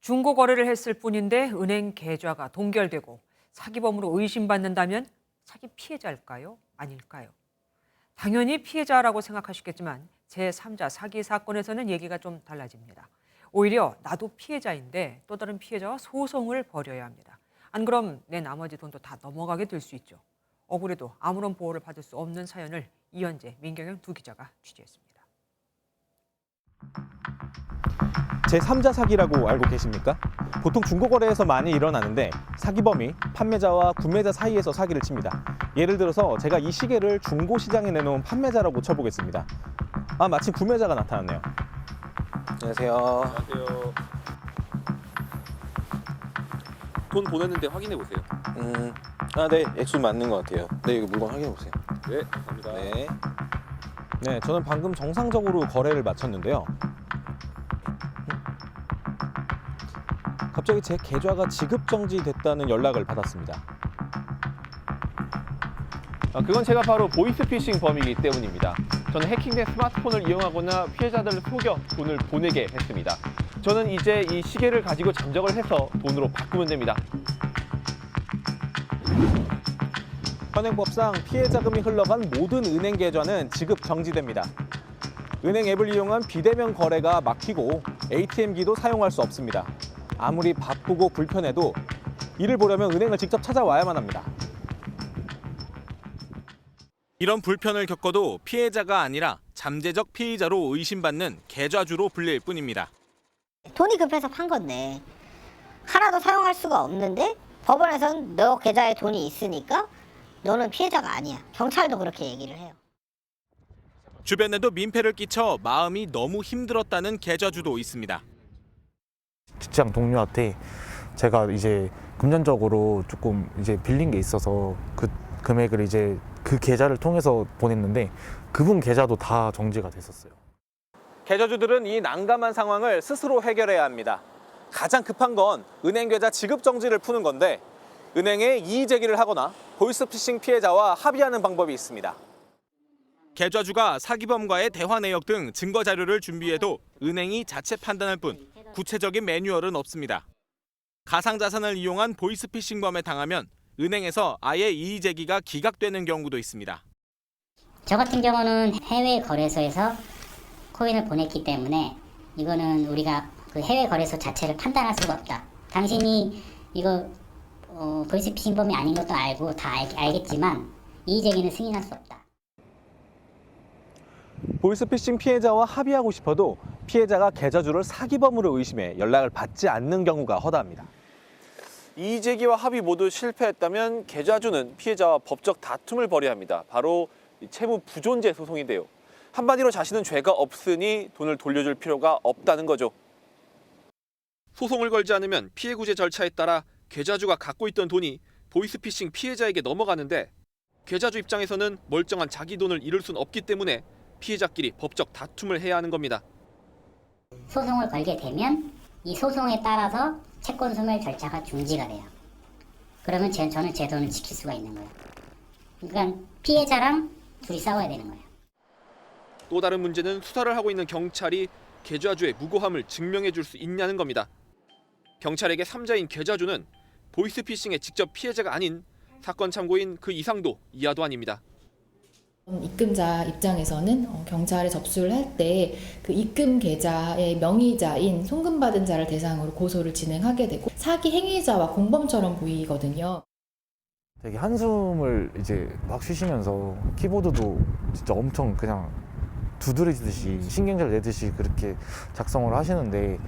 중고 거래를 했을 뿐인데 은행 계좌가 동결되고 사기범으로 의심받는다면 사기 피해자일까요? 아닐까요? 당연히 피해자라고 생각하시겠지만 제3자 사기 사건에서는 얘기가 좀 달라집니다. 오히려 나도 피해자인데 또 다른 피해자와 소송을 벌여야 합니다. 안 그럼 내 나머지 돈도 다 넘어가게 될 수 있죠. 억울해도 아무런 보호를 받을 수 없는 사연을 이현재, 민경영 두 기자가 취재했습니다. 제3자 사기라고 알고 계십니까? 보통 중고거래에서 많이 일어나는데 사기범이 판매자와 구매자 사이에서 사기를 칩니다. 예를 들어서 제가 이 시계를 중고시장에 내놓은 판매자라고 쳐보겠습니다. 마침 구매자가 나타났네요. 안녕하세요. 안녕하세요. 돈 보냈는데 확인해 보세요. 네, 액수 맞는 것 같아요. 네, 이거 물건 확인해 보세요. 네, 감사합니다. 네, 저는 방금 정상적으로 거래를 마쳤는데요. 갑자기 제 계좌가 지급 정지됐다는 연락을 받았습니다. 그건 제가 바로 보이스피싱 범이기 때문입니다. 저는 해킹된 스마트폰을 이용하거나 피해자들을 속여 돈을 보내게 했습니다. 저는 이제 이 시계를 가지고 잠적을 해서 돈으로 바꾸면 됩니다. 현행법상 피해 자금이 흘러간 모든 은행 계좌는 지급 정지됩니다. 은행 앱을 이용한 비대면 거래가 막히고 ATM기도 사용할 수 없습니다. 아무리 바쁘고 불편해도 이를 보려면 은행을 직접 찾아와야만 합니다. 이런 불편을 겪어도 피해자가 아니라 잠재적 피의자로 의심받는 계좌주로 불릴 뿐입니다. 돈이 급해서 판 건데 하나도 사용할 수가 없는데 법원에서는 너 계좌에 돈이 있으니까 너는 피해자가 아니야. 경찰도 그렇게 얘기를 해요. 주변에도 민폐를 끼쳐 마음이 너무 힘들었다는 계좌주도 있습니다. 직장 동료한테 제가 이제 금전적으로 조금 이제 빌린 게 있어서 그 금액을 이제 그 계좌를 통해서 보냈는데 그분 계좌도 다 정지가 됐었어요. 계좌주들은 이 난감한 상황을 스스로 해결해야 합니다. 가장 급한 건 은행 계좌 지급 정지를 푸는 건데 은행에 이의 제기를 하거나 보이스피싱 피해자와 합의하는 방법이 있습니다. 계좌주가 사기범과의 대화 내역 등 증거 자료를 준비해도 은행이 자체 판단할 뿐 구체적인 매뉴얼은 없습니다. 가상자산을 이용한 보이스피싱범에 당하면 은행에서 아예 이의 제기가 기각되는 경우도 있습니다. 저 같은 경우는 해외 거래소에서 코인을 보냈기 때문에 이거는 우리가 그 해외 거래소 자체를 판단할 수가 없다. 당신이 이거 보이스피싱범이 아닌 것도 알고 다 알겠지만 이의 제기는 승인할 수 없다. 보이스피싱 피해자와 합의하고 싶어도 피해자가 계좌주를 사기범으로 의심해 연락을 받지 않는 경우가 허다합니다. 이의 제기와 합의 모두 실패했다면 계좌주는 피해자와 법적 다툼을 벌여야 합니다. 바로 채무 부존재 소송인데요. 한마디로 자신은 죄가 없으니 돈을 돌려줄 필요가 없다는 거죠. 소송을 걸지 않으면 피해 구제 절차에 따라 계좌주가 갖고 있던 돈이 보이스피싱 피해자에게 넘어가는데 계좌주 입장에서는 멀쩡한 자기 돈을 잃을 순 없기 때문에 피해자끼리 법적 다툼을 해야 하는 겁니다. 소송을 걸게 되면 이 소송에 따라서 채권 소멸 절차가 중지가 돼요. 그러면 저는 제 돈을 지킬 수가 있는 거예요. 그러니까 피해자랑 둘이 싸워야 되는 거예요. 또 다른 문제는 수사를 하고 있는 경찰이 계좌주의 무고함을 증명해 줄 수 있냐는 겁니다. 경찰에게 3자인 계좌주는 보이스피싱의 직접 피해자가 아닌 사건 참고인 그 이상도 이하도 아닙니다. 입금자 입장에서는 경찰에 접수를 할 때 그 입금 계좌의 명의자인 송금받은 자를 대상으로 고소를 진행하게 되고 사기 행위자와 공범처럼 보이거든요. 되게 한숨을 이제 막 쉬시면서 키보드도 진짜 엄청 그냥 두드리듯이 신경질 내듯이 그렇게 작성을 하시는데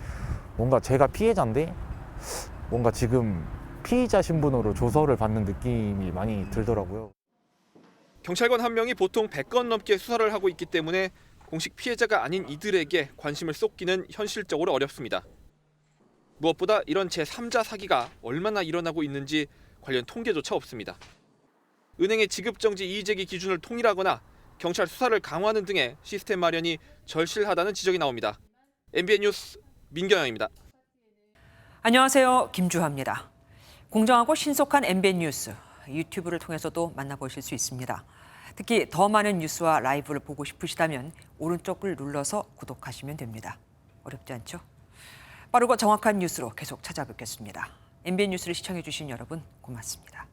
뭔가 제가 피해자인데 뭔가 지금 피의자 신분으로 조서를 받는 느낌이 많이 들더라고요. 경찰관 한 명이 보통 100건 넘게 수사를 하고 있기 때문에 공식 피해자가 아닌 이들에게 관심을 쏟기는 현실적으로 어렵습니다. 무엇보다 이런 제3자 사기가 얼마나 일어나고 있는지 관련 통계조차 없습니다. 은행의 지급정지 이의제기 기준을 통일하거나 경찰 수사를 강화하는 등의 시스템 마련이 절실하다는 지적이 나옵니다. MBN 뉴스 민경영입니다. 안녕하세요. 김주하입니다. 공정하고 신속한 MBN 뉴스 유튜브를 통해서도 만나보실 수 있습니다. 특히 더 많은 뉴스와 라이브를 보고 싶으시다면 오른쪽을 눌러서 구독하시면 됩니다. 어렵지 않죠? 빠르고 정확한 뉴스로 계속 찾아뵙겠습니다. MBN 뉴스를 시청해 주신 여러분 고맙습니다.